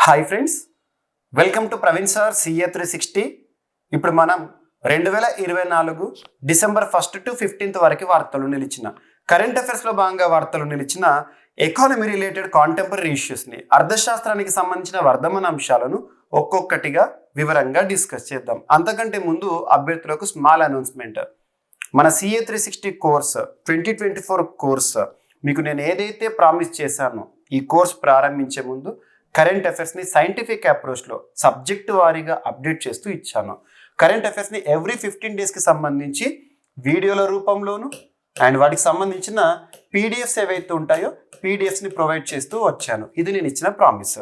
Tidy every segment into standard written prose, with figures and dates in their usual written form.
Hi friends, welcome to Praveen sir CA 360. ఇప్పుడు మనం 2024 December 1 to 15 వరకు వార్తలు నిలిచిన కరెంట్ అఫైర్స్లో భాగంగా వార్తలు నిలిచిన ఎకానమీ రిలేటెడ్ కాంటెంపరీ ఇష్యూస్ని అర్థశాస్త్రానికి సంబంధించిన వర్ధమాన అంశాలను ఒక్కొక్కటిగా వివరంగా డిస్కస్ చేద్దాం. అంతకంటే ముందు అభ్యర్థులకు స్మాల్ అనౌన్స్మెంట్. మన సిఏ 360 కోర్స్ 2024 కోర్స్ మీకు నేను ఏదైతే ప్రామిస్ చేశానో ఈ కోర్స్ ప్రారంభించే ముందు కరెంట్ అఫైర్స్ని సైంటిఫిక్ అప్రోచ్లో సబ్జెక్టు వారీగా అప్డేట్ చేస్తూ ఇచ్చాను. కరెంట్ అఫైర్స్ని ఎవ్రీ 15 డేస్కి సంబంధించి వీడియోల రూపంలోను అండ్ వాటికి సంబంధించిన పీడిఎఫ్స్ ఏవైతే ఉంటాయో పీడిఎఫ్స్ని ప్రొవైడ్ చేస్తూ వచ్చాను. ఇది నేను ఇచ్చిన ప్రామిస్.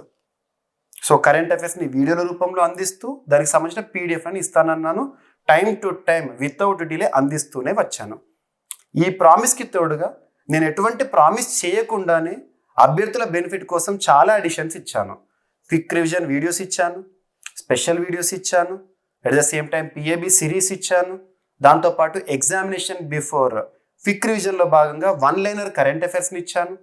సో కరెంట్ అఫైర్స్ని వీడియోల రూపంలో అందిస్తూ దానికి సంబంధించిన పీడిఎఫ్ అని ఇస్తానన్నాను. Time to time without delay అందిస్తూనే వచ్చాను. ఈ ప్రామిస్కి తోడుగా నేను ఎటువంటి ప్రామిస్ చేయకుండానే అభ్యర్థుల బెనిఫిట్ కోసం చాలా ఎడిషన్స్ ఇచ్చాను. క్విక్ రివిజన్ వీడియోస్ ఇచ్చాను, స్పెషల్ వీడియోస్ ఇచ్చాను, at the same time PAB series ఇచ్చాను. దాంతోపాటు ఎగ్జామినేషన్ బిఫోర్ క్విక్ రివిజన్లో భాగంగా 1 లైనర్ కరెంట్ అఫైర్స్ని ఇచ్చాను.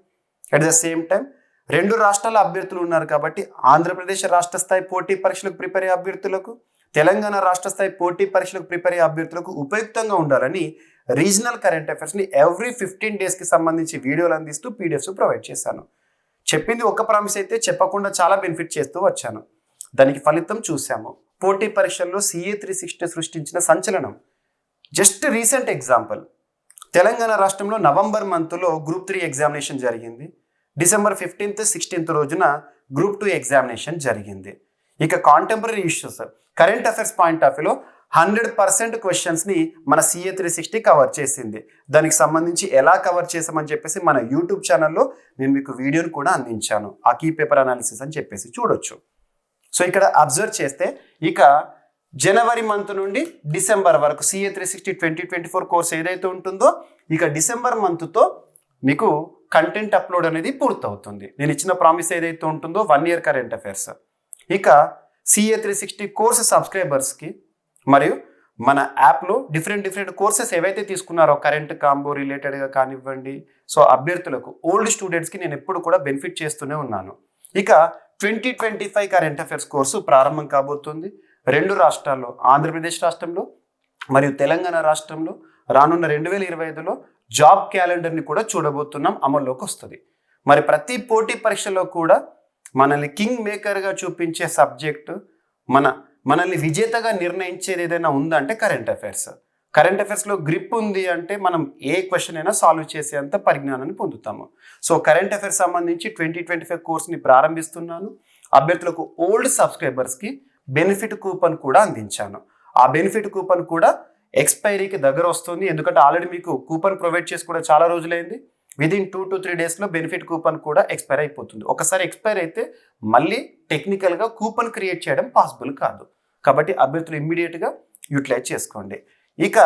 అట్ ద సేమ్ టైం 2 రాష్ట్రాల అభ్యర్థులు ఉన్నారు కాబట్టి ఆంధ్రప్రదేశ్ రాష్ట్ర స్థాయి పోటీ పరీక్షలకు ప్రిపేర్ అయ్యే అభ్యర్థులకు, తెలంగాణ రాష్ట్ర స్థాయి పోటీ పరీక్షలకు ప్రిపేర్ అయ్యే అభ్యర్థులకు ఉపయుక్తంగా ఉండాలని రీజనల్ కరెంట్ అఫైర్స్ని ఎవ్రీ 15 డేస్కి సంబంధించి వీడియోలు అందిస్తూ పీడిఎఫ్స్ ప్రొవైడ్ చేశాను. చెప్పింది ఒక ప్రామిస్ అయితే చెప్పకుండా చాలా బెనిఫిట్ చేస్తూ వచ్చాను. దానికి ఫలితం చూసాము. పోటీ పరీక్షల్లో సిఏ 360 సృష్టించిన సంచలనం. జస్ట్ రీసెంట్ ఎగ్జాంపుల్, తెలంగాణ రాష్ట్రంలో నవంబర్ మంత్లో గ్రూప్ 3 ఎగ్జామినేషన్ జరిగింది. డిసెంబర్ 15th, 16th రోజున గ్రూప్ 2 ఎగ్జామినేషన్ జరిగింది. ఇక contemporary issues current affairs point of వ్యూలో 100% క్వశ్చన్స్ని మన సిఏ 360 కవర్ చేసింది. దానికి సంబంధించి ఎలా కవర్ చేసామని చెప్పేసి మన యూట్యూబ్ ఛానల్లో నేను మీకు వీడియోని కూడా అందించాను. ఆ కీ పేపర్ అనాలిసిస్ అని చెప్పేసి చూడొచ్చు. సో ఇక్కడ అబ్జర్వ్ చేస్తే ఇక జనవరి మంత్ నుండి డిసెంబర్ వరకు సిఏ 360 2024 కోర్స్ ఏదైతే ఉంటుందో ఇక డిసెంబర్ మంత్తో మీకు కంటెంట్ అప్లోడ్ అనేది పూర్తవుతుంది. నేను ఇచ్చిన ప్రామిస్ ఏదైతే ఉంటుందో 1 ఇయర్ కరెంట్ అఫైర్స్. ఇక సిఏ 360 కోర్స్ సబ్స్క్రైబర్స్కి మరియు మన యాప్లో డిఫరెంట్ కోర్సెస్ ఏవైతే తీసుకున్నారో కరెంట్ కాంబో రిలేటెడ్గా కానివ్వండి, సో అభ్యర్థులకు ఓల్డ్ స్టూడెంట్స్కి నేను ఎప్పుడు కూడా బెనిఫిట్ చేస్తూనే ఉన్నాను. ఇక 2025 కరెంట్ అఫైర్స్ కోర్సు ప్రారంభం కాబోతుంది. 2 రాష్ట్రాల్లో, ఆంధ్రప్రదేశ్ రాష్ట్రంలో మరియు తెలంగాణ రాష్ట్రంలో రానున్న 2025లో జాబ్ క్యాలెండర్ని కూడా చూడబోతున్నాం, అమల్లోకి వస్తుంది. మరి ప్రతి పోటీ పరీక్షలో కూడా మనల్ని కింగ్ మేకర్గా చూపించే సబ్జెక్టు, మనల్ని విజేతగా నిర్ణయించేది ఏదైనా ఉందంటే కరెంట్ అఫైర్స్. కరెంట్ అఫైర్స్లో గ్రిప్ ఉంది అంటే మనం ఏ క్వశ్చన్ అయినా సాల్వ్ చేసేంత పరిజ్ఞానాన్ని పొందుతాము. సో కరెంట్ అఫైర్స్ సంబంధించి 2025 కోర్స్ని ప్రారంభిస్తున్నాను. అభ్యర్థులకు ఓల్డ్ సబ్స్క్రైబర్స్కి బెనిఫిట్ కూపన్ కూడా అందించాను. ఆ బెనిఫిట్ కూపన్ కూడా ఎక్స్పైరీకి దగ్గర వస్తుంది. ఎందుకంటే ఆల్రెడీ మీకు కూపన్ ప్రొవైడ్ చేసి కూడా చాలా రోజులైంది. విదిన్ 2 to 3 డేస్లో బెనిఫిట్ కూపన్ కూడా ఎక్స్పైర్ అయిపోతుంది. ఒకసారి ఎక్స్పైర్ అయితే మళ్ళీ టెక్నికల్గా కూపన్ క్రియేట్ చేయడం పాసిబుల్ కాదు. కాబట్టి అభ్యర్థులు ఇమ్మీడియట్గా యూటిలైజ్ చేసుకోండి. ఇక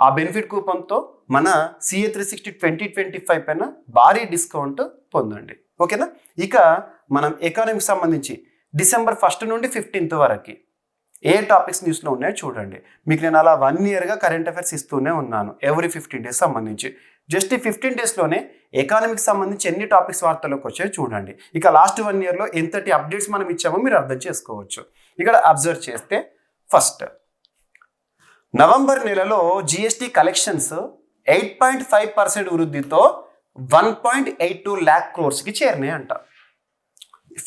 ఆ బెనిఫిట్ కూపన్తో మన సిఏ 360 2025 పైన భారీ డిస్కౌంట్ పొందండి. ఓకేనా? ఇక మనం ఎకానమీకి సంబంధించి డిసెంబర్ 1 నుండి 15th వరకు ఏ టాపిక్స్ న్యూస్లో ఉన్నాయో చూడండి. మీకు నేను అలా 1 ఇయర్గా కరెంట్ అఫైర్స్ ఇస్తూనే ఉన్నాను ఎవ్రీ 15 డేస్ సంబంధించి. జస్ట్ ఈ 15 డేస్లోనే ఎకానమీకి సంబంధించి ఎన్ని టాపిక్స్ వార్తల్లోకి వచ్చాయో చూడండి. ఇక లాస్ట్ 1 ఇయర్లో ఎంతటి అప్డేట్స్ మనం ఇచ్చామో మీరు అర్థం చేసుకోవచ్చు. ఇక్కడ అబ్జర్వ్ చేస్తే ఫస్ట్ నవంబర్ నెలలో జిఎస్టీ కలెక్షన్స్ 8.5% వృద్ధితో 1.82 lakh crores చేరినాయి అంట.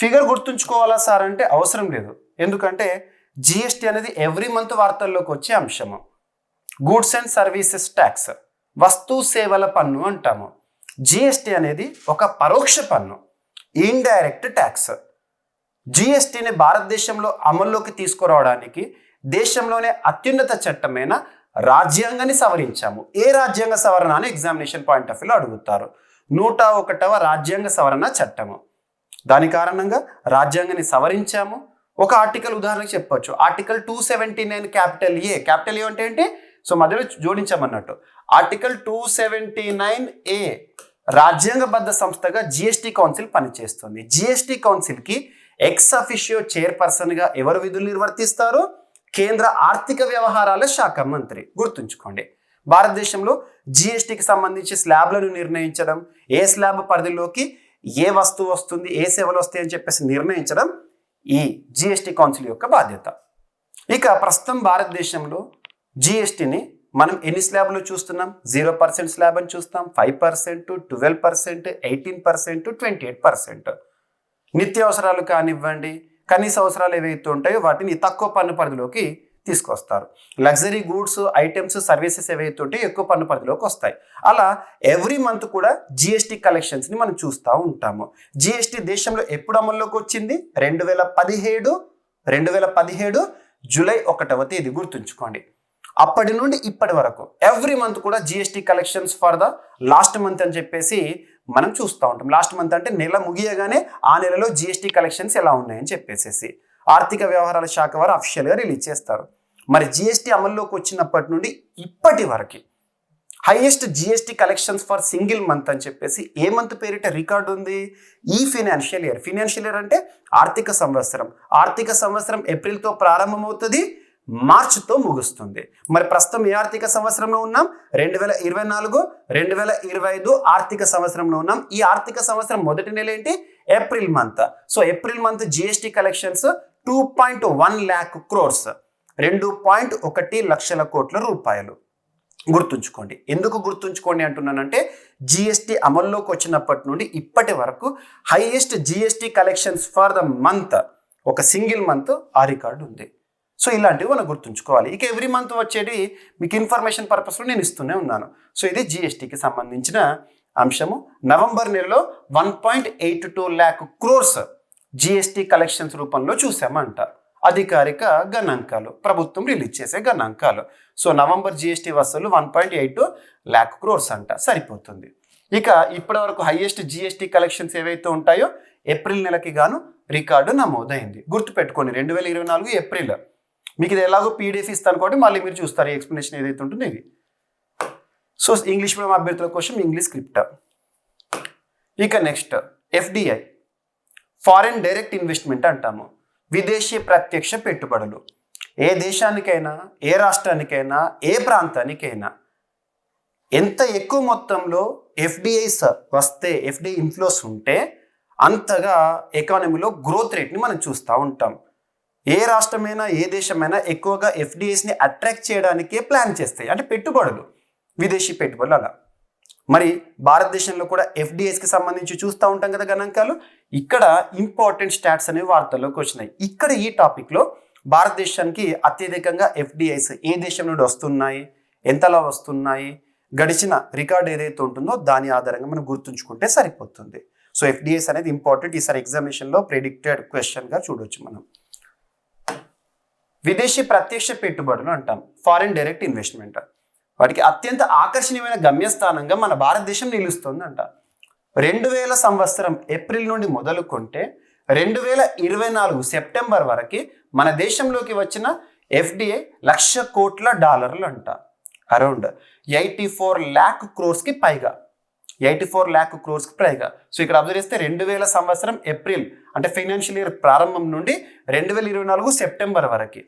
ఫిగర్ గుర్తుంచుకోవాలా సార్ అంటే అవసరం లేదు. ఎందుకంటే జిఎస్టీ అనేది ఎవ్రీ మంత్ వార్తల్లోకి వచ్చే అంశము. గూడ్స్ అండ్ సర్వీసెస్ ట్యాక్స్, వస్తు సేవల పన్ను అంటాము. జిఎస్టీ అనేది ఒక పరోక్ష పన్ను, ఇండైరెక్ట్ ట్యాక్స్. జిఎస్టీని భారతదేశంలో అమల్లోకి తీసుకురావడానికి దేశంలోనే అత్యున్నత చట్టమైన రాజ్యాంగాన్ని సవరించాము. ఏ రాజ్యాంగ సవరణ అని ఎగ్జామినేషన్ పాయింట్ ఆఫ్ వ్యూలో అడుగుతారు. 101వ రాజ్యాంగ సవరణ చట్టము. దాని కారణంగా రాజ్యాంగాన్ని సవరించాము. ఒక ఆర్టికల్ ఉదాహరణకు చెప్పొచ్చు. ఆర్టికల్ 279 క్యాపిటల్ ఏ అంటే ఏంటి? సో మధ్యలో జోడించామన్నట్టు. ఆర్టికల్ 279A రాజ్యాంగబద్ధ సంస్థగా జిఎస్టీ కౌన్సిల్ పనిచేస్తుంది. జిఎస్టీ కౌన్సిల్కి ఎక్స్ అఫిషియో చైర్పర్సన్గా ఎవరు విధులు నిర్వర్తిస్తారు? కేంద్ర ఆర్థిక వ్యవహారాల శాఖ మంత్రి. గుర్తుంచుకోండి. భారతదేశంలో జిఎస్టీకి సంబంధించి స్లాబ్లను నిర్ణయించడం, ఏ స్లాబ్ పరిధిలోకి ఏ వస్తువు వస్తుంది, ఏ సేవలు వస్తాయి అని చెప్పేసి నిర్ణయించడం ఈ జిఎస్టీ కౌన్సిల్ యొక్క బాధ్యత. ఇక ప్రస్తుతం భారతదేశంలో జిఎస్టీని మనం ఎన్ని స్లాబ్లో చూస్తున్నాం? 0% స్లాబ్ అని చూస్తాం, 5%, 12%, 18%, 28%. నిత్యావసరాలు కానివ్వండి, కనీస అవసరాలు ఏవైతే ఉంటాయో వాటిని తక్కువ పన్ను పరిధిలోకి తీసుకొస్తారు. లగ్జరీ గూడ్స్, ఐటమ్స్, సర్వీసెస్ ఏవైతే ఉంటాయో ఎక్కువ పన్ను పరిధిలోకి వస్తాయి. అలా ఎవ్రీ మంత్ కూడా జిఎస్టీ కలెక్షన్స్ని మనం చూస్తూ ఉంటాము. జిఎస్టీ దేశంలో ఎప్పుడు అమల్లోకి వచ్చింది? 2017 జూలై 1వ తేదీ, గుర్తుంచుకోండి. అప్పటి నుండి ఇప్పటి వరకు ఎవ్రీ మంత్ కూడా GST collections for the last month అని చెప్పేసి మనం చూస్తూ ఉంటాం. లాస్ట్ మంత్ అంటే నెల ముగియగానే ఆ నెలలో జిఎస్టీ కలెక్షన్స్ ఎలా ఉన్నాయని చెప్పేసి ఆర్థిక వ్యవహారాల శాఖ వారు అఫీషియల్గా రిలీజ్ చేస్తారు. మరి జిఎస్టీ అమల్లోకి వచ్చినప్పటి నుండి ఇప్పటి వరకు highest GST collections for single month అని చెప్పేసి ఏ మంత్ పేరిట రికార్డు ఉంది? ఈ ఫైనాన్షియల్ ఇయర్ అంటే ఆర్థిక సంవత్సరం ఏప్రిల్తో ప్రారంభమవుతుంది, మార్చితో ముగుస్తుంది. మరి ప్రస్తుతం ఏ ఆర్థిక సంవత్సరంలో ఉన్నాం? 2024-2025 ఆర్థిక సంవత్సరంలో ఉన్నాం. ఈ ఆర్థిక సంవత్సరం మొదటి నెల ఏంటి? April month. So April month GST collections 2.1 lakh crores, 2.1 లక్షల కోట్ల రూపాయలు. గుర్తుంచుకోండి. ఎందుకు గుర్తుంచుకోండి అంటున్నానంటే జిఎస్టీ అమల్లోకి వచ్చినప్పటి నుండి ఇప్పటి వరకు highest GST collections for the month, ఒక సింగిల్ మంత్ ఆ రికార్డు ఉంది. సో ఇలాంటివి మనం గుర్తుంచుకోవాలి. ఇక ఎవ్రీ మంత్ వచ్చేది మీకు ఇన్ఫర్మేషన్ పర్పస్లో నేను ఇస్తూనే ఉన్నాను. సో ఇది జిఎస్టీకి సంబంధించిన అంశము. నవంబర్ నెలలో 1.82 lakh crores జిఎస్టీ కలెక్షన్స్ రూపంలో చూసామంట. అధికారిక గణాంకాలు, ప్రభుత్వం రిలీజ్ చేసే గణాంకాలు. సో నవంబర్ జిఎస్టీ వసూలు 1.82 lakh crores అంట, సరిపోతుంది. ఇక ఇప్పటి వరకు హైయెస్ట్ జిఎస్టీ కలెక్షన్స్ ఏవైతే ఉంటాయో ఏప్రిల్ నెలకి గాను రికార్డు నమోదైంది. గుర్తుపెట్టుకోండి, 2024 ఏప్రిల్. మీకు ఇది ఎలాగో పీడిఎఫ్ ఇస్తాను కాబట్టి మళ్ళీ మీరు చూస్తారు ఈ ఎక్స్ప్లెనేషన్ ఏదైతే ఉంటుందో ఇది. సో ఇంగ్లీష్ మీడియం అభ్యర్థుల కోసం ఇంగ్లీష్ స్క్రిప్ట్. ఇక next FDI, foreign direct investment అంటాము. విదేశీ ప్రత్యక్ష పెట్టుబడులు. ఏ దేశానికైనా, ఏ రాష్ట్రానికైనా, ఏ ప్రాంతానికైనా ఎంత ఎక్కువ మొత్తంలో ఎఫ్డిఐస్ వస్తే, ఎఫ్డిఐ ఇన్ఫ్లోస్ ఉంటే అంతగా ఎకానమీలో గ్రోత్ రేట్ని మనం చూస్తూ ఉంటాం. ఏ రాష్ట్రమైనా, ఏ దేశమైనా ఎక్కువగా ఎఫ్డిఐస్ని అట్రాక్ట్ చేయడానికే ప్లాన్ చేస్తాయి, అంటే పెట్టుబడులు, విదేశీ పెట్టుబడులు. అలా మరి భారతదేశంలో కూడా ఎఫ్డిఐస్కి సంబంధించి చూస్తూ ఉంటాం కదా గణాంకాలు. ఇక్కడ ఇంపార్టెంట్ స్టాట్స్ అనేవి వార్తల్లోకి వచ్చినాయి. ఇక్కడ ఈ టాపిక్లో భారతదేశానికి అత్యధికంగా ఎఫ్డిఐస్ ఏ దేశం నుండి వస్తున్నాయి, ఎంతలా వస్తున్నాయి, గడిచిన రికార్డ్ ఏదైతే ఉంటుందో దాని ఆధారంగా మనం గుర్తుంచుకుంటే సరిపోతుంది. సో ఎఫ్డిఐస్ అనేది ఇంపార్టెంట్. ఈసారి ఎగ్జామినేషన్లో ప్రెడిక్టెడ్ క్వశ్చన్గా చూడవచ్చు మనం. విదేశీ ప్రత్యక్ష పెట్టుబడులు అంటాం, ఫారిన్ డైరెక్ట్ ఇన్వెస్ట్మెంట్. వాటికి అత్యంత ఆకర్షణీయమైన గమ్యస్థానంగా మన భారతదేశం నిలుస్తుందంట. 2000 సంవత్సరం ఏప్రిల్ నుండి మొదలుకుంటే 2024 సెప్టెంబర్ వరకు మన దేశంలోకి వచ్చిన ఎఫ్డిఐ $1,00,000 కోట్ల అంట. అరౌండ్ 84 lakh crores పైగా, 84 lakh crores పైగా. సో ఇక్కడ అబ్జర్వ్ చేస్తే 2000 సంవత్సరం ఏప్రిల్ అంటే ఫైనాన్షియల్ ఇయర్ ప్రారంభం నుండి 2024 సెప్టెంబర్ వరకు.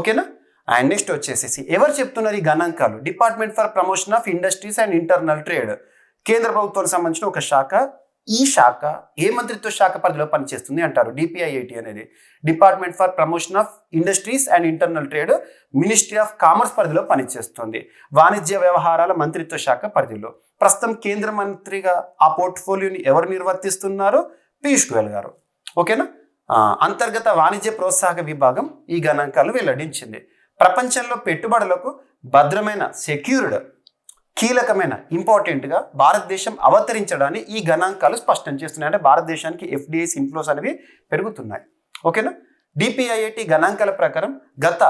ఓకేనా? అండ్ నెక్స్ట్ వచ్చేసేసి ఎవరు చెప్తున్నారు ఈ గణాంకాలు? Department for promotion of industries and internal trade, కేంద్ర ప్రభుత్వానికి సంబంధించిన ఒక శాఖ. ఈ శాఖ ఏ మంత్రిత్వ శాఖ పరిధిలో పనిచేస్తుంది అంటారు? డిపిఐఐటి అనేది department for promotion of industries and internal trade, ministry of commerce పరిధిలో పనిచేస్తుంది. వాణిజ్య వ్యవహారాల మంత్రిత్వ శాఖ పరిధిలో. ప్రస్తుతం కేంద్ర మంత్రిగా ఆ పోర్ట్ఫోలియోని ఎవరు నిర్వర్తిస్తున్నారు? పీయూష్ గోయల్ గారు. ఓకేనా? అంతర్గత వాణిజ్య ప్రోత్సాహక విభాగం ఈ గణాంకాలు వెల్లడించింది. ప్రపంచంలో పెట్టుబడులకు భద్రమైన, సెక్యూర్డ్, కీలకమైన, ఇంపార్టెంట్గా భారతదేశం అవతరించడాన్ని ఈ గణాంకాలు స్పష్టం చేస్తున్నాయి. అంటే భారతదేశానికి ఎఫ్డిఐస్ ఇన్ఫ్లోస్ అనేవి పెరుగుతున్నాయి. ఓకేనా? డిపిఐఐటి గణాంకాల ప్రకారం గత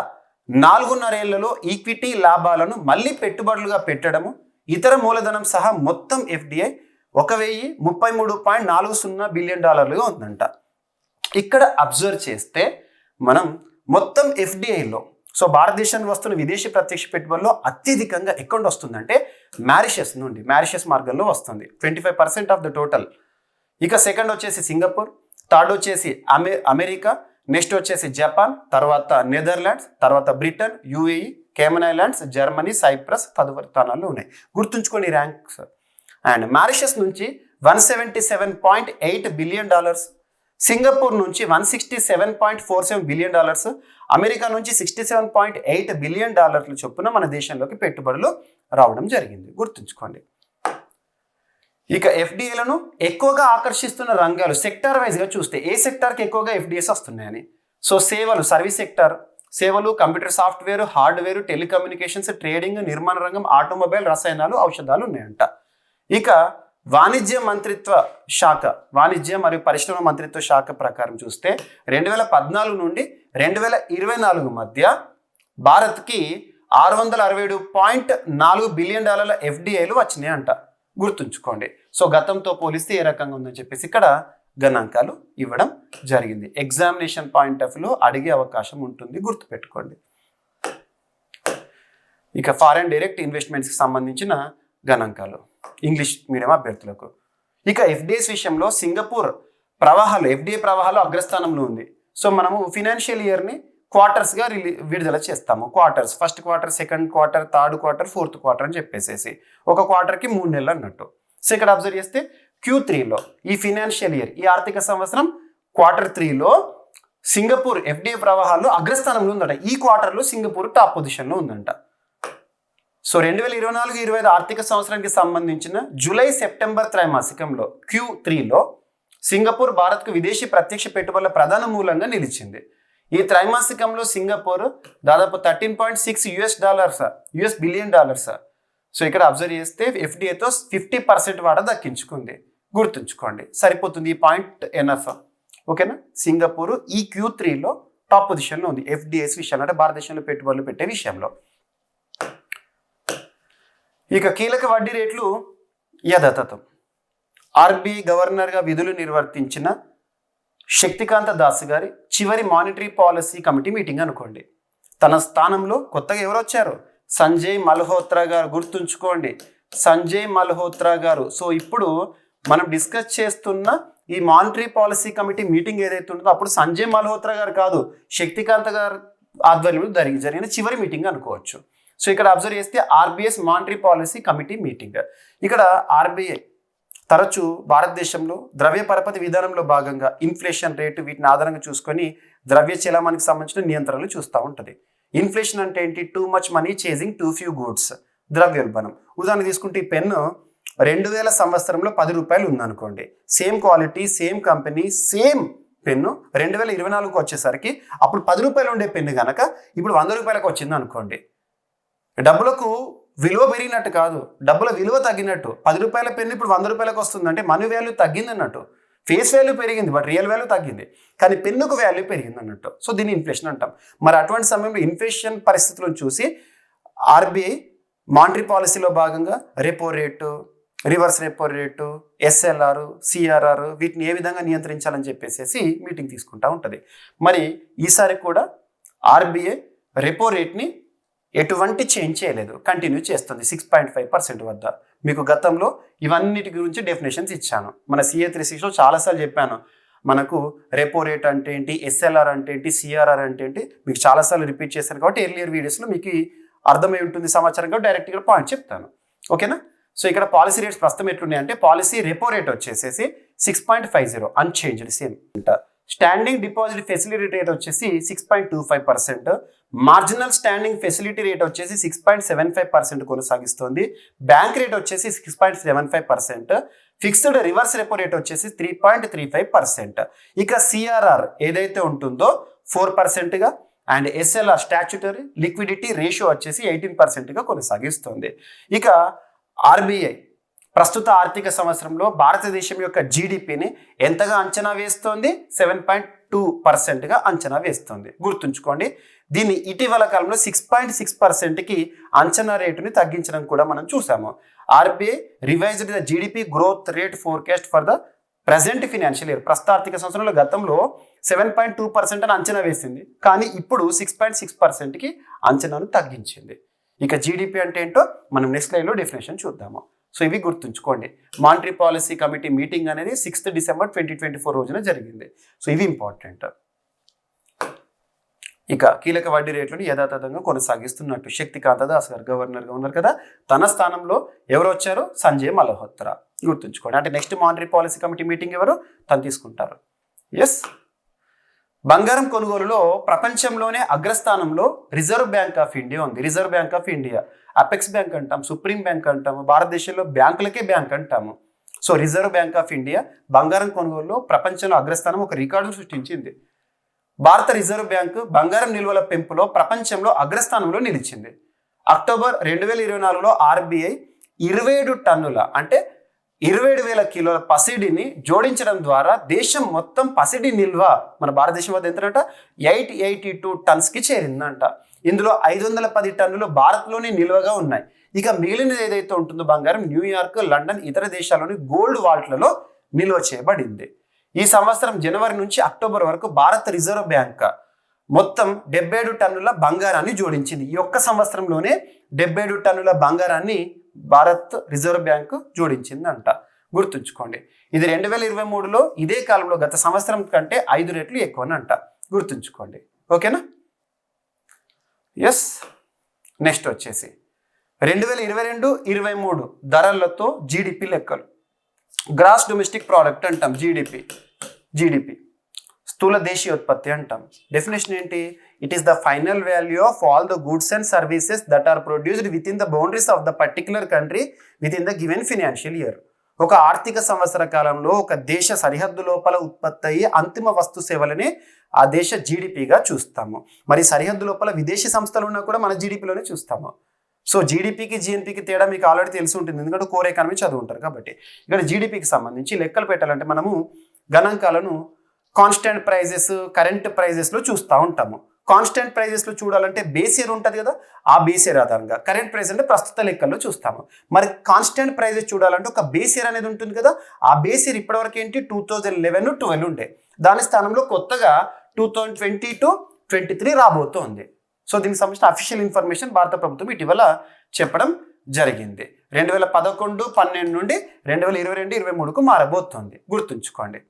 4.5 ఏళ్లలో ఈక్విటీ లాభాలను మళ్ళీ పెట్టుబడులుగా పెట్టడము, ఇతర మూలధనం సహా మొత్తం ఎఫ్డిఐ $1,033.40 బిలియన్ ఉందంట. ఇక్కడ అబ్జర్వ్ చేస్తే మనం మొత్తం ఎఫ్డిఐలో, సో భారతదేశానికి వస్తున్న విదేశీ ప్రత్యక్ష పెట్టుబడుల్లో అత్యధికంగా ఎక్కడ వస్తుందంటే మారిషస్ నుండి, మారిషస్ మార్గంలో వస్తుంది, 25% ఆఫ్ ద టోటల్. ఇక సెకండ్ వచ్చేసి సింగపూర్, థర్డ్ వచ్చేసి అమెరికా, నెక్స్ట్ వచ్చేసి జపాన్, తర్వాత నెదర్లాండ్స్, తర్వాత Britain, UAE, Cayman Islands, Germany, Cyprus తదుపరి స్థానాల్లో ఉన్నాయి. గుర్తుంచుకోండి ర్యాంక్స్. అండ్ మారిషస్ నుంచి $177.8 బిలియన్, సింగపూర్ నుంచి $167.47 బిలియన్, అమెరికా నుంచి $67.8 బిలియన్ చొప్పున మన దేశంలోకి పెట్టుబడులు రావడం జరిగింది. గుర్తుంచుకోండి. ఇక ఎఫ్డిఏలను ఎక్కువగా ఆకర్షిస్తున్న రంగాలు సెక్టార్ వైజ్గా చూస్తే ఏ సెక్టార్కి ఎక్కువగా ఎఫ్డిఎస్ వస్తున్నాయని. సో సేవలు, సర్వీస్ సెక్టార్, సేవలు, computer software, hardware, telecommunications, trading, నిర్మాణ రంగం, ఆటోమొబైల్, రసాయనాలు, ఔషధాలు ఉన్నాయంట. ఇక వాణిజ్య మంత్రిత్వ శాఖ, వాణిజ్య మరియు పరిశ్రమ మంత్రిత్వ శాఖ ప్రకారం చూస్తే 2014 నుండి 2024 మధ్య భారత్కి $667.4 బిలియన్ ఎఫ్డిఐలు వచ్చినాయి అంట. గుర్తుంచుకోండి. సో గతంతో పోలిస్తే ఏ రకంగా ఉందని చెప్పేసి ఇక్కడ గణాంకాలు ఇవ్వడం జరిగింది. ఎగ్జామినేషన్ పాయింట్ ఆఫ్ వ్యూలో అడిగే అవకాశం ఉంటుంది, గుర్తుపెట్టుకోండి. ఇక ఫారెన్ డైరెక్ట్ ఇన్వెస్ట్మెంట్స్కి సంబంధించిన గణాంకాలు ఇంగ్లీష్ మీడియం అభ్యర్థులకు. ఇక ఎఫ్డిఎస్ విషయంలో సింగపూర్ ప్రవాహాలు, ఎఫ్డిఐ ప్రవాహాలు అగ్రస్థానంలో ఉంది. సో మనము ఫినాన్షియల్ ఇయర్ని క్వార్టర్స్గా విడుదల చేస్తాము. Quarters, first quarter, second quarter, third quarter, fourth quarter అని చెప్పేసేసి ఒక క్వార్టర్కి 3 నెలలు అన్నట్టు. సో ఇక్కడ అబ్జర్వ్ చేస్తే Q3లో ఈ ఫినాన్షియల్ ఇయర్, ఈ ఆర్థిక సంవత్సరం Q3లో సింగపూర్ ఎఫ్డిఐ ప్రవాహాల్లో అగ్రస్థానంలో ఉందట. ఈ క్వార్టర్లో సింగపూర్ టాప్ పొజిషన్లో ఉందంట. సో 2024-25 ఆర్థిక సంవత్సరానికి సంబంధించిన జూలై సెప్టెంబర్ త్రైమాసికంలో Q3లో సింగపూర్ భారత్కు విదేశీ ప్రత్యక్ష పెట్టుబడుల ప్రధాన మూలంగా నిలిచింది. ఈ త్రైమాసికంలో సింగపూర్ దాదాపు $13.6 బిలియన్. సో ఇక్కడ అబ్జర్వ్ చేస్తే ఎఫ్డిఐతో 50% వాటా దక్కించుకుంది. గుర్తుంచుకోండి, సరిపోతుంది. ఈ పాయింట్ ఎన్ఎఫ్. ఓకేనా. సింగపూర్ ఈ Q3లో టాప్ పొజిషన్లో ఉంది ఎఫ్డిఐస్ విషయంలో, అంటే భారతదేశంలో పెట్టుబడులు పెట్టే విషయంలో. ఇక కీలక వడ్డీ రేట్లు యథాతథం. ఆర్బీఐ గవర్నర్గా విధులు నిర్వర్తించిన శక్తికాంత దాస్ గారి చివరి మానిటరీ పాలసీ కమిటీ మీటింగ్ అనుకోండి. తన స్థానంలో కొత్తగా ఎవరు వచ్చారు? సంజయ్ మల్హోత్రా గారు. గుర్తుంచుకోండి, సంజయ్ మల్హోత్రా గారు. సో ఇప్పుడు మనం డిస్కస్ చేస్తున్న ఈ మానిటరీ పాలసీ కమిటీ మీటింగ్ ఏదైతే ఉంటుందో అప్పుడు సంజయ్ మల్హోత్రా గారు కాదు, శక్తికాంత గారు ఆధ్వర్యంలో జరిగిన చివరి మీటింగ్ అనుకోవచ్చు. సో ఇక్కడ అబ్జర్వ్ చేస్తే RBS monetary policy committee meeting. ఇక్కడ ఆర్బీఐ తరచూ భారతదేశంలో ద్రవ్య పరపతి విధానంలో భాగంగా ఇన్ఫ్లేషన్ రేటు వీటిని ఆధారంగా చూసుకొని ద్రవ్య చలామణికి సంబంధించిన నియంత్రణలు చూస్తూ ఉంటుంది. ఇన్ఫ్లేషన్ అంటే ఏంటి? Too much money chasing too few goods, ద్రవ్యోల్బణం. ఉదాహరణ తీసుకుంటే ఈ పెన్ను 2000 సంవత్సరంలో ₹10 ఉందనుకోండి. Same quality, same company, same pen 2024కు వచ్చేసరికి అప్పుడు ₹10 ఉండే పెన్ను కనుక ఇప్పుడు ₹100కు వచ్చింది అనుకోండి. డబ్బులకు విలువ పెరిగినట్టు కాదు, డబ్బుల విలువ తగ్గినట్టు. ₹10 పెన్ను ఇప్పుడు ₹100కు వస్తుంది అంటే మనీ వాల్యూ తగ్గింది అన్నట్టు. ఫేస్ వాల్యూ పెరిగింది బట్ రియల్ వాల్యూ తగ్గింది, కానీ పెన్నుకు వాల్యూ పెరిగింది అన్నట్టు. సో దీన్ని ఇన్ఫ్లేషన్ అంటాం. మరి అటువంటి సమయంలో ఇన్ఫ్లేషన్ పరిస్థితులను చూసి ఆర్బీఐ మానిటరీ పాలసీలో భాగంగా repo rate, reverse repo rate, SLR, CRR వీటిని ఏ విధంగా నియంత్రించాలని చెప్పేసి మీటింగ్ తీసుకుంటూ ఉంటుంది. మరి ఈసారి కూడా ఆర్బీఐ రెపో రేట్ని ఎటువంటి చేంజ్ చేయలేదు, కంటిన్యూ చేస్తుంది 6.5% వద్ద. మీకు గతంలో ఇవన్నిటి గురించి డెఫినేషన్స్ ఇచ్చాను. మన CA 360లో చాలాసార్లు చెప్పాను. మనకు రెపో రేట్ అంటే ఏంటి, ఎస్ఎల్ఆర్ అంటే ఏంటి, సిఆర్ఆర్ అంటే ఏంటి, మీకు చాలాసార్లు రిపీట్ చేశాను కాబట్టి ఎర్లియర్ వీడియోస్లో మీకు అర్థమై ఉంటుంది సమాచారం కాబట్టి డైరెక్ట్గా పాయింట్ చెప్తాను. ఓకేనా. సో ఇక్కడ పాలసీ రేట్స్ ప్రస్తుతం ఎట్లున్నాయి అంటే పాలసీ రెపో రేట్ వచ్చేసేసి 6.50 unchanged same. Standing deposit facility rate వచ్చేసి 6.25%, మార్జినల్ స్టాండింగ్ ఫెసిలిటీ రేట్ వచ్చేసి 6.75% కొనసాగిస్తుంది. బ్యాంక్ రేట్ వచ్చేసి 6.75%, ఫిక్స్డ్ రివర్స్ రెపో రేట్ వచ్చేసి 3.35%. ఇక సిఆర్ఆర్ ఏదైతే ఉంటుందో 4%గా and SLR statutory liquidity ratio వచ్చేసి 18%గా కొనసాగిస్తుంది. ఇక ఆర్బీఐ ప్రస్తుత ఆర్థిక సంవత్సరంలో భారతదేశం యొక్క జీడిపిని ఎంతగా అంచనా వేస్తోంది? 7.2%గా అంచనా వేస్తుంది. గుర్తుంచుకోండి, దీన్ని ఇటీవల కాలంలో 6.6%కి అంచనా రేటుని తగ్గించడం కూడా మనం చూసాము. RBI revised the GDP growth rate forecast for the present financial year. ప్రస్తుత ఆర్థిక సంవత్సరంలో గతంలో 7.2% అని అంచనా వేసింది, కానీ ఇప్పుడు 6.6%కి అంచనాను తగ్గించింది. ఇక జీడిపి అంటే ఏంటో మనం నెక్స్ట్ స్లైడ్లో డెఫినేషన్ చూద్దాము. సో ఇవి గుర్తుంచుకోండి. మానిటరీ పాలసీ కమిటీ మీటింగ్ అనేది 6 డిసెంబర్ 2024 రోజున జరిగింది. సో ఇవి ఇంపార్టెంట్. ఇక కీలక వడ్డీ రేట్లను యథాతథంగా కొనసాగిస్తున్నట్టు శక్తికాంత దాస్ గారు గవర్నర్గా ఉన్నారు కదా, తన స్థానంలో ఎవరు వచ్చారు? సంజయ్ మల్హోత్రా. గుర్తుంచుకోండి. అంటే next monetary policy committee meeting ఎవరు తను తీసుకుంటారు. ఎస్. బంగారం కొనుగోలులో ప్రపంచంలోనే అగ్రస్థానంలో రిజర్వ్ బ్యాంక్ ఆఫ్ ఇండియా ఉంది. Reserve bank of India, apex bank అంటాం, సుప్రీం బ్యాంక్ అంటాము, భారతదేశంలో బ్యాంకులకే బ్యాంక్ అంటాము. So reserve bank of India బంగారం కొనుగోలులో ప్రపంచంలో అగ్రస్థానం ఒక రికార్డు సృష్టించింది. భారత రిజర్వ్ బ్యాంకు బంగారం నిల్వల పెంపులో ప్రపంచంలో అగ్రస్థానంలో నిలిచింది. అక్టోబర్ 2024లో ఆర్బీఐ 27 టన్నుల అంటే 27,000 కిలోల పసిడిని జోడించడం ద్వారా దేశం మొత్తం పసిడి నిల్వ మన భారతదేశం వద్ద ఎంతంట 882 టన్స్కి చేరిందంట. ఇందులో 510 టన్నులు భారత్లోనే నిల్వగా ఉన్నాయి. ఇక మిగిలినది ఏదైతే ఉంటుందో బంగారం న్యూయార్క్, లండన్, ఇతర దేశాల్లోని గోల్డ్ వాల్ట్లలో నిల్వ చేయబడింది. ఈ సంవత్సరం జనవరి నుంచి అక్టోబర్ వరకు భారత రిజర్వ్ బ్యాంక్ మొత్తం 77 టన్నుల బంగారాన్ని జోడించింది. ఈ ఒక్క సంవత్సరంలోనే 77 టన్నుల బంగారాన్ని భారత్ రిజర్వ్ బ్యాంక్ జోడించిందంట. గుర్తుంచుకోండి, ఇది 2023లో ఇదే కాలంలో గత సంవత్సరం కంటే 5 రెట్లు ఎక్కువనంట. గుర్తుంచుకోండి, ఓకేనా? ఎస్. నెక్స్ట్ వచ్చేసి 2022-23 ధరలతో జీడిపి లెక్కలు. గ్రాస్ డొమెస్టిక్ ప్రోడక్ట్ అంటాం, జీడిపి స్థూల దేశీయోత్పత్తి అంటాం. డెఫినేషన్ ఏంటి? It is the final value of all the goods and services that are produced within the boundaries of the particular country within the given financial year. ఒక ఆర్థిక సంవత్సర కాలంలో ఒక దేశ సరిహద్దు లోపల ఉత్పత్తి అయ్యే అంతిమ వస్తు సేవలనే ఆ దేశ జీడిపిగా చూస్తాము. మరి సరిహద్దు లోపల విదేశీ సంస్థలు ఉన్నా కూడా మన జీడిపిలోనే చూస్తాము. సో జీడిపికి జిఎన్పికి తేడా మీకు ఆల్రెడీ తెలిసి ఉంటుంది, ఎందుకంటే కోర్ ఎకానమీ చదువుంటారు కాబట్టి. ఇక్కడ జీడిపికి సంబంధించి లెక్కలు పెట్టాలంటే మనము గణాంకాలను కాన్స్టెంట్ ప్రైజెస్, కరెంట్ ప్రైజెస్లో చూస్తూ ఉంటాము. కాన్స్టెంట్ ప్రైజెస్లో చూడాలంటే బేస్ ఇయర్ ఉంటుంది కదా, ఆ బేస్ ఇయర్ ఆధారంగా. కరెంట్ ప్రైస్ అంటే ప్రస్తుత లెక్కల్లో చూస్తాము. మరి కాన్స్టెంట్ ప్రైజెస్ చూడాలంటే ఒక బేస్ ఇయర్ అనేది ఉంటుంది కదా, ఆ బేస్ ఇయర్ ఇప్పటివరకు ఏంటి 2011-12 ఉండే. దాని స్థానంలో కొత్తగా 2022-23 రాబోతోంది. సో దీనికి సంబంధించిన అఫీషియల్ ఇన్ఫర్మేషన్ భారత ప్రభుత్వం ఇటీవల చెప్పడం జరిగింది. 2011-12 నుండి 2022-23కు మారబోతోంది. గుర్తుంచుకోండి.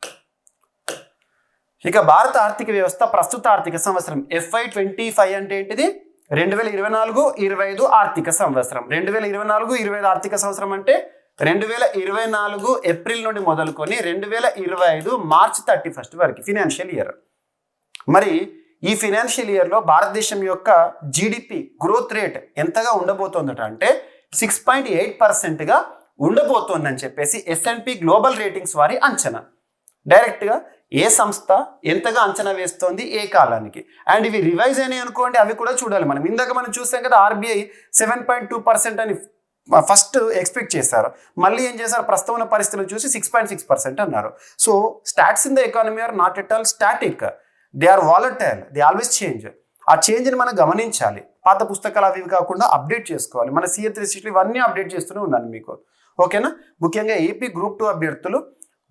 ఇక భారత ఆర్థిక వ్యవస్థ ప్రస్తుత ఆర్థిక సంవత్సరం FY25 అంటే ఏంటిది? 2024-25 ఆర్థిక సంవత్సరం. 2024-25 ఆర్థిక సంవత్సరం అంటే 2024 ఏప్రిల్ నుండి మొదలుకొని 2025 మార్చ్ 31 వరకు ఫినాన్షియల్ ఇయర్. మరి ఈ ఫినాన్షియల్ ఇయర్లో భారతదేశం యొక్క జీడిపి గ్రోత్ రేట్ ఎంతగా ఉండబోతోందట అంటే 6.8%గా ఉండబోతోందని చెప్పేసి S&P గ్లోబల్ రేటింగ్స్ వారి అంచనా. డైరెక్ట్గా ఏ సంస్థ ఎంతగా అంచనా వేస్తోంది ఏ కాలానికి, అండ్ ఇవి రివైజ్ అయినాయి అనుకోండి, అవి కూడా చూడాలి. ఇందాక మనం చూసాం కదా, RBI 7.2% అని ఫస్ట్ ఎక్స్పెక్ట్ చేశారు. మళ్ళీ ఏం చేశారు? ప్రస్తుత పరిస్థితులను చూసి 6.6% అన్నారు. So stats in the economy are not at all static, they are volatile, they always change. ఆ చేంజ్ని మనం గమనించాలి. పాత పుస్తకాలు అవి కాకుండా అప్డేట్ చేసుకోవాలి. మన CA 360 ఇవన్నీ అప్డేట్ చేస్తూనే ఉన్నాను మీకు, ఓకేనా? ముఖ్యంగా ఏపీ గ్రూప్ 2 అభ్యర్థులు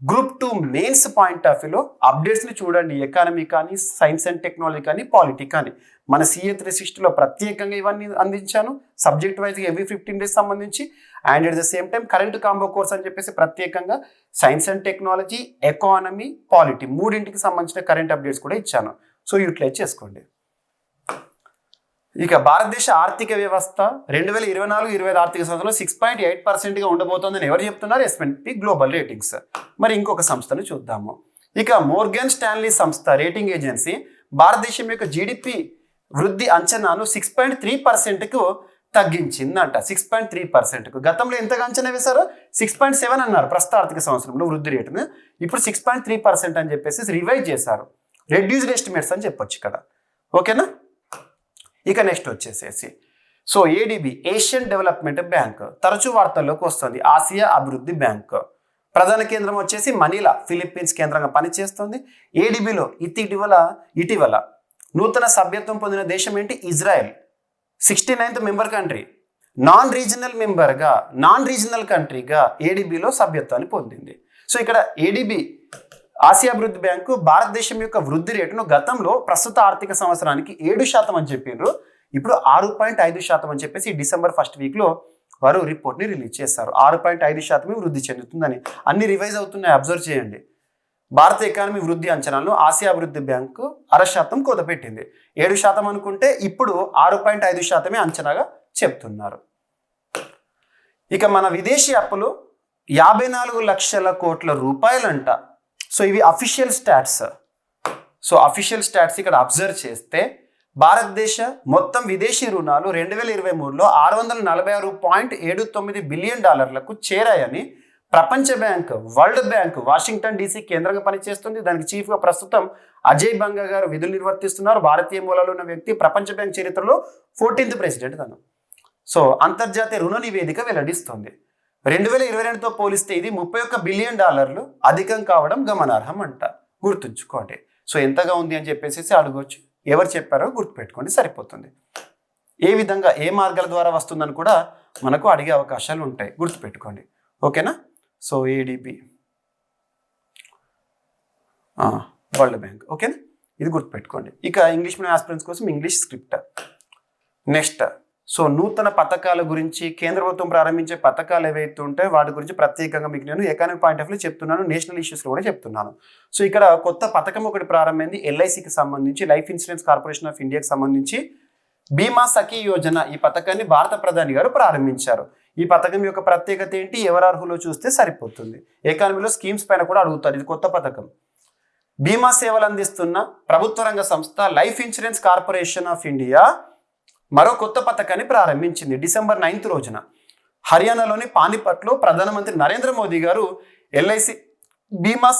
గ్రూప్ 2 మెయిన్స్ పాయింట్ ఆఫ్ వ్యూలో అప్డేట్స్ని చూడండి. ఎకానమీ కానీ, సైన్స్ అండ్ టెక్నాలజీ కానీ, పాలిటీ కానీ. మన CA 360లో ప్రత్యేకంగా ఇవన్నీ అందించాను, సబ్జెక్ట్ వైజ్గా ఎవ్రీ 15 days సంబంధించి. And at the same time current combo course అని చెప్పేసి ప్రత్యేకంగా science and technology, economy, polity మూడింటికి సంబంధించిన కరెంట్ అప్డేట్స్ కూడా ఇచ్చాను. సో యూటిలైజ్ చేసుకోండి. ఇక భారతదేశ ఆర్థిక వ్యవస్థ 2024-25 ఆర్థిక సంవత్సరంలో 6.8%గా ఉండబోతోందని ఎవరు చెప్తున్నారు? S&P global ratings. మరి ఇంకొక సంస్థను చూద్దాము. ఇక మోర్గన్ స్టాన్లీ సంస్థ రేటింగ్ ఏజెన్సీ భారతదేశం యొక్క జీడిపి వృద్ధి అంచనాను 6.3%కు తగ్గించిందంట. 6.3%కు. గతంలో ఎంతగా అంచనా వేశారు? 6.7 అన్నారు ప్రస్తుత ఆర్థిక సంవత్సరంలో వృద్ధి రేటును. ఇప్పుడు 6.3% అని చెప్పేసి రివైజ్ చేశారు. రెడ్యూస్డ్ ఎస్టిమేట్స్ అని చెప్పొచ్చు ఇక్కడ, ఓకేనా? ఇక నెక్స్ట్ వచ్చేసేసి so ADB Asian development bank తరచూ వార్తల్లోకి వస్తుంది. ఆసియా అభివృద్ధి బ్యాంక్ ప్రధాన కేంద్రం వచ్చేసి మనీలా, ఫిలిప్పీన్స్ కేంద్రంగా పనిచేస్తుంది. ADBలో ఇటీవల నూతన సభ్యత్వం పొందిన దేశం ఏంటి? Israel. 69th member country. Non regional కంట్రీగా ADBలో సభ్యత్వాన్ని పొందింది. సో ఇక్కడ ADB ఆసియా అభివృద్ధి బ్యాంకు భారతదేశం యొక్క వృద్ధి రేటును గతంలో ప్రస్తుత ఆర్థిక సంవత్సరానికి 7% అని చెప్పారు. ఇప్పుడు 6.5% అని చెప్పేసి డిసెంబర్ 1st వీక్లో వారు రిపోర్ట్ని రిలీజ్ చేస్తారు. 6.5% వృద్ధి చెందుతుందని. అన్ని రివైజ్ అవుతున్నాయి, అబ్జర్వ్ చేయండి. భారత ఎకానమీ వృద్ధి అంచనాలను ఆసియా అభివృద్ధి బ్యాంకు 0.5% కోతపెట్టింది. 7% అనుకుంటే ఇప్పుడు 6.5% అంచనాగా చెప్తున్నారు. ఇక మన విదేశీ అప్పులు 54 లక్షల కోట్ల రూపాయలంట. సో ఇవి official stats. So official stats ఇక్కడ అబ్జర్వ్ చేస్తే భారతదేశ మొత్తం విదేశీ రుణాలు 2023లో $646.79 బిలియన్ చేరాయని ప్రపంచ bank, world bank Washington DC కేంద్రంగా పనిచేస్తుంది. దానికి చీఫ్గా ప్రస్తుతం అజయ్ బంగా గారు విధులు నిర్వర్తిస్తున్నారు. భారతీయ మూలాలు ఉన్న వ్యక్తి, ప్రపంచ బ్యాంక్ చరిత్రలో 14th ప్రెసిడెంట్ తను. సో అంతర్జాతీయ రుణ నివేదిక వెల్లడిస్తుంది. 2022తో పోలిస్తే ఇది $31 బిలియన్ అధికం కావడం గమనార్హం అంట. గుర్తుంచుకోండి. సో ఎంతగా ఉంది అని చెప్పేసి అడగవచ్చు. ఎవరు చెప్పారో గుర్తుపెట్టుకోండి, సరిపోతుంది. ఏ విధంగా, ఏ మార్గాల ద్వారా వస్తుందని కూడా మనకు అడిగే అవకాశాలు ఉంటాయి, గుర్తుపెట్టుకోండి. ఓకేనా? So ADB, world bank. ఓకేనా? ఇది గుర్తుపెట్టుకోండి. ఇక ఇంగ్లీష్ మీడియం ఆస్పిరెంట్స్ కోసం ఇంగ్లీష్ స్క్రిప్ట్. నెక్స్ట్, సో నూతన పథకాల గురించి, కేంద్ర ప్రభుత్వం ప్రారంభించే పథకాలు ఏవైతే ఉంటాయో వాటి గురించి ప్రత్యేకంగా మీకు నేను ఎకానమిక్ పాయింట్ ఆఫ్ వ్యూ చెప్తున్నాను, నేషనల్ ఇష్యూస్లో కూడా చెప్తున్నాను. సో ఇక్కడ కొత్త పథకం ఒకటి ప్రారంభమైంది, ఎల్ఐసికి సంబంధించి, లైఫ్ ఇన్సూరెన్స్ కార్పొరేషన్ ఆఫ్ ఇండియాకి సంబంధించి బీమా సఖీ యోజన. ఈ పథకాన్ని భారత ప్రధాని గారు ప్రారంభించారు. ఈ పథకం యొక్క ప్రత్యేకత ఏంటి, ఎవరు అర్హులో చూస్తే సరిపోతుంది. ఎకానమీలో స్కీమ్స్ పైన కూడా అడుగుతారు. ఇది కొత్త పథకం. బీమా సేవలు అందిస్తున్న ప్రభుత్వ రంగ సంస్థ life insurance corporation of India మరో కొత్త పథకాన్ని ప్రారంభించింది. డిసెంబర్ 9th రోజున హర్యానాలోని పానిపట్లో ప్రధానమంత్రి నరేంద్ర మోదీ గారు ఎల్ఐసి బీమా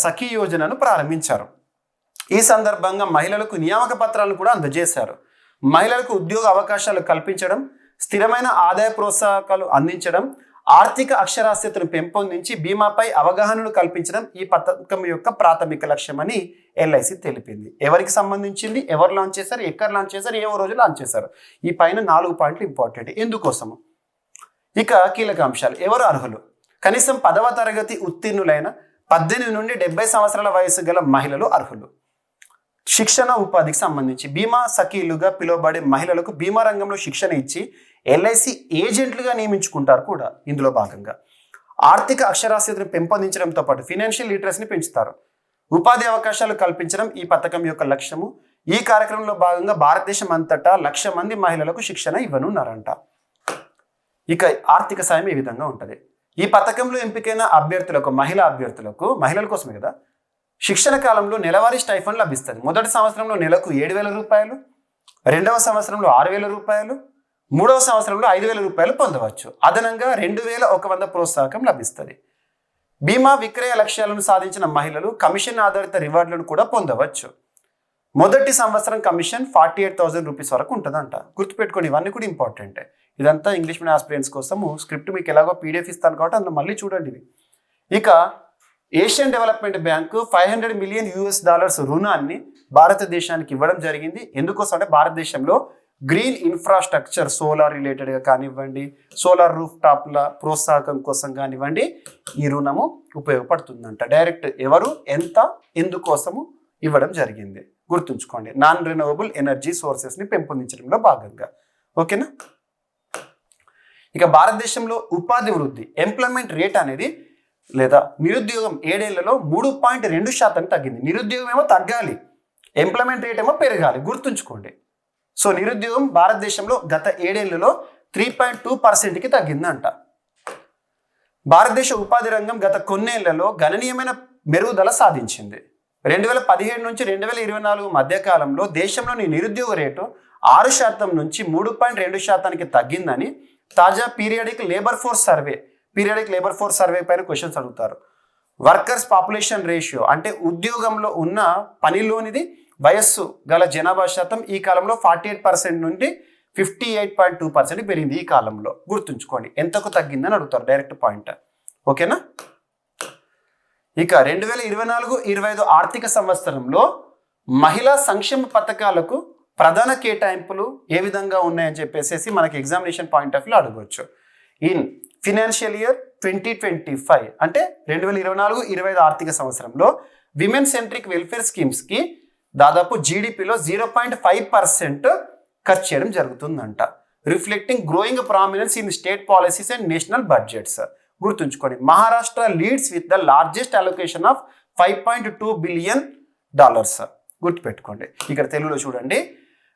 సఖీ యోజనను ప్రారంభించారు. ఈ సందర్భంగా మహిళలకు నియామక పత్రాలను కూడా అందజేశారు. మహిళలకు ఉద్యోగ అవకాశాలు కల్పించడం, స్థిరమైన ఆదాయ ప్రోత్సాహకాలు అందించడం, ఆర్థిక అక్షరాస్యతను పెంపొందించి బీమాపై అవగాహనను కల్పించడం ఈ పథకం యొక్క ప్రాథమిక లక్ష్యమని ఎల్ఐసి తెలిపింది. ఎవరికి సంబంధించింది, ఎవరు లాంచ్ చేశారు, ఎక్కడ లాంచ్ చేశారు, ఏ రోజు లాంచ్ చేశారు, ఈ పైన 4 పాయింట్లు ఇంపార్టెంట్. ఎందుకోసము? ఇక కీలక అంశాలు. ఎవరు అర్హులు? కనీసం 10వ తరగతి ఉత్తీర్ణులైన 18 నుండి 70 సంవత్సరాల వయసు గల మహిళలు అర్హులు. శిక్షణ ఉపాధికి సంబంధించి బీమా సఖీలుగా పిలువబడే మహిళలకు బీమా రంగంలో శిక్షణ ఇచ్చి ఎల్ఐసి ఏజెంట్లుగా నియమించుకుంటారు కూడా. ఇందులో భాగంగా ఆర్థిక అక్షరాస్యతను పెంపొందించడంతో పాటు ఫినాన్షియల్ లిటరసీని పెంచుతారు. ఉపాధి అవకాశాలు కల్పించడం ఈ పథకం యొక్క లక్ష్యము. ఈ కార్యక్రమంలో భాగంగా భారతదేశం అంతటా 1,00,000 మంది మహిళలకు శిక్షణ ఇవ్వనున్నారంట. ఇక ఆర్థిక సాయం ఈ విధంగా ఉంటుంది. ఈ పథకంలో ఎంపికైన అభ్యర్థులకు, మహిళల కోసమే కదా, శిక్షణ కాలంలో నెలవారీ స్టైఫండ్ లభిస్తుంది. మొదటి సంవత్సరంలో నెలకు $7,000, రెండవ సంవత్సరంలో $6,000, మూడవ సంవత్సరంలో $5,000 పొందవచ్చు. అదనంగా 2,100 ప్రోత్సాహకం లభిస్తుంది. బీమా విక్రయ లక్ష్యాలను సాధించిన మహిళలు కమిషన్ ఆధారిత రివార్డులను కూడా పొందవచ్చు. మొదటి సంవత్సరం కమిషన్ 48,000 రూపీస్ వరకు ఉంటుందంట. గుర్తుపెట్టుకోండి, ఇవన్నీ కూడా ఇంపార్టెంట్. ఇదంతా ఇంగ్లీష్ మీడియం ఆస్పిరెంట్స్ కోసము. స్క్రిప్ట్ మీకు ఎలాగో పీడిఎఫ్ ఇస్తాను కాబట్టి అందులో మళ్ళీ చూడండి ఇవి. ఇక ఏషియన్ డెవలప్మెంట్ బ్యాంకు $500 మిలియన్ రుణాన్ని భారతదేశానికి ఇవ్వడం జరిగింది. ఎందుకోసం అంటే భారతదేశంలో గ్రీన్ ఇన్ఫ్రాస్ట్రక్చర్, సోలార్ రిలేటెడ్గా కానివ్వండి, సోలార్ రూఫ్ టాప్ల ప్రోత్సాహకం కోసం కానివ్వండి, ఈ రుణము ఉపయోగపడుతుందంట. డైరెక్ట్ ఎవరు, ఎంత, ఎందుకోసము ఇవ్వడం జరిగింది. గుర్తుంచుకోండి, నాన్ రెన్యూవబుల్ ఎనర్జీ సోర్సెస్ని పెంపొందించడంలో భాగంగా. ఓకేనా? ఇక భారతదేశంలో ఉపాధి వృద్ధి, ఎంప్లాయ్మెంట్ రేట్ అనేది లేదా నిరుద్యోగం 7 ఏళ్లలో 3.2% తగ్గింది. నిరుద్యోగం ఏమో తగ్గాలి, ఎంప్లాయ్మెంట్ రేట్ ఏమో పెరగాలి. గుర్తుంచుకోండి. సో నిరుద్యోగం భారతదేశంలో గత 7 ఏళ్లలో 3.2%కి తగ్గిందంట. భారతదేశ ఉపాధి రంగం గత కొన్నేళ్లలో గణనీయమైన మెరుగుదల సాధించింది. 2017 నుంచి 2024 మధ్యకాలంలో దేశంలోని నిరుద్యోగ రేటు 6% నుంచి 3.2%కి తగ్గిందని తాజా పీరియాడిక్ లేబర్ ఫోర్స్ సర్వే పైన క్వశ్చన్స్ అడుగుతారు. వర్కర్స్ పాపులేషన్ రేషియో అంటే ఉద్యోగంలో ఉన్న పనిలోనిది వయస్సు గల జనాభా శాతం ఈ కాలంలో 48% నుండి 58.2% పెరిగింది ఈ కాలంలో. గుర్తుంచుకోండి, ఎంతకు తగ్గిందని అడుగుతారు, డైరెక్ట్ పాయింట్. ఓకేనా? ఇక 2024-25 ఆర్థిక సంవత్సరంలో మహిళా సంక్షేమ పథకాలకు ప్రధాన కేటాయింపులు ఏ విధంగా ఉన్నాయని చెప్పేసి మనకి ఎగ్జామినేషన్ పాయింట్ ఆఫ్ వ్యూ అడగవచ్చు. ఇన్ ఫినాన్షియల్ ఇయర్ 2025 అంటే 2024-25 ఆర్థిక సంవత్సరంలో విమెన్ సెంట్రిక్ వెల్ఫేర్ స్కీమ్స్కి దాదాపు జీడిపిలో 0.5% ఖర్చు చేయడం జరుగుతుందంట. Reflecting growing prominence in state policies and national budgets. గుర్తుంచుకోండి, Maharashtra leads with the largest allocation of $5.2 billion. గుర్తుపెట్టుకోండి. ఇక్కడ తెలుగులో చూడండి,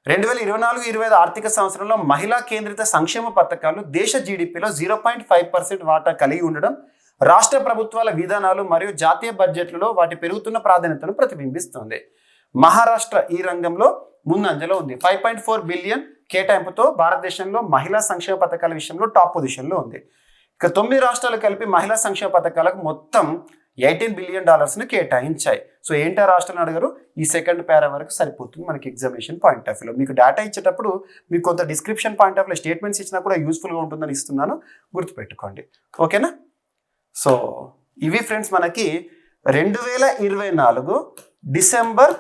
2024-25 ఆర్థిక సంవత్సరంలో మహిళా కేంద్రిత సంక్షేమ పథకాలు దేశ జీడిపిలో 0.5% వాటా కలిగి ఉండడం, రాష్ట్ర ప్రభుత్వాల విధానాలు మరియు జాతీయ బడ్జెట్లలో వాటి పెరుగుతున్న ప్రాధాన్యతను ప్రతిబింబిస్తుంది. మహారాష్ట్ర ఈ రంగంలో ముందంజలో ఉంది. 5.4 బిలియన్ కేటాయింపుతో భారతదేశంలో మహిళా సంక్షేమ పథకాల విషయంలో టాప్ పొజిషన్లో ఉంది. ఇక 9 రాష్ట్రాలు కలిపి మహిళా సంక్షేమ పథకాలకు మొత్తం $18 బిలియన్ కేటాయించాయి. సో ఏంటో రాష్ట్రాలను అడగరు, ఈ సెకండ్ పేరా వరకు సరిపోతుంది మనకి ఎగ్జామినేషన్ పాయింట్ ఆఫ్ వ్యూలో. మీకు డేటా ఇచ్చేటప్పుడు మీకు కొంత డిస్క్రిప్షన్ పాయింట్ ఆఫ్ వ్యూలో స్టేట్మెంట్స్ ఇచ్చినా కూడా యూస్ఫుల్గా ఉంటుందని ఇస్తున్నాను, గుర్తుపెట్టుకోండి. ఓకేనా? సో ఇవి ఫ్రెండ్స్ మనకి 2024 డిసెంబర్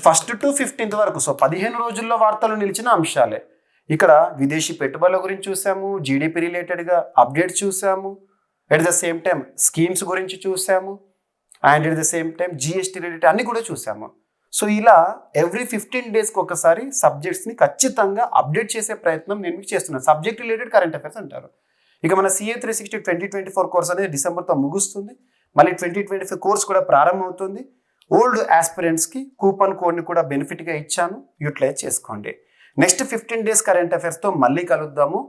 1 to 15 వరకు, సో 15 రోజుల్లో వార్తలు నిలిచిన అంశాలే. ఇక్కడ విదేశీ పెట్టుబడుల గురించి చూసాము, జీడిపి రిలేటెడ్గా అప్డేట్స్ చూసాము, at the same time schemes గురించి చూసాము, and at the same time GST related అన్ని కూడా చూసాము. సో ఇలా ఎవ్రీ 15 డేస్కి ఒకసారి సబ్జెక్ట్స్ని ఖచ్చితంగా అప్డేట్ చేసే ప్రయత్నం నేను మీకు చేస్తున్నాను. సబ్జెక్ట్ రిలేటెడ్ కరెంట్ అఫైర్స్ అంటారు. ఇక మన CA 360 2024 కోర్స్ అనేది డిసెంబర్తో ముగుస్తుంది. మళ్ళీ 2025 కోర్స్ కూడా ప్రారంభమవుతుంది. ఓల్డ్ ఆస్పిరెంట్స్కి కూపన్ కోడ్ని కూడా బెనిఫిట్గా ఇచ్చాను, యూటిలైజ్ చేసుకోండి. నెక్స్ట్ 15 డేస్ కరెంట్ అఫైర్స్తో మళ్ళీ కలుద్దాము.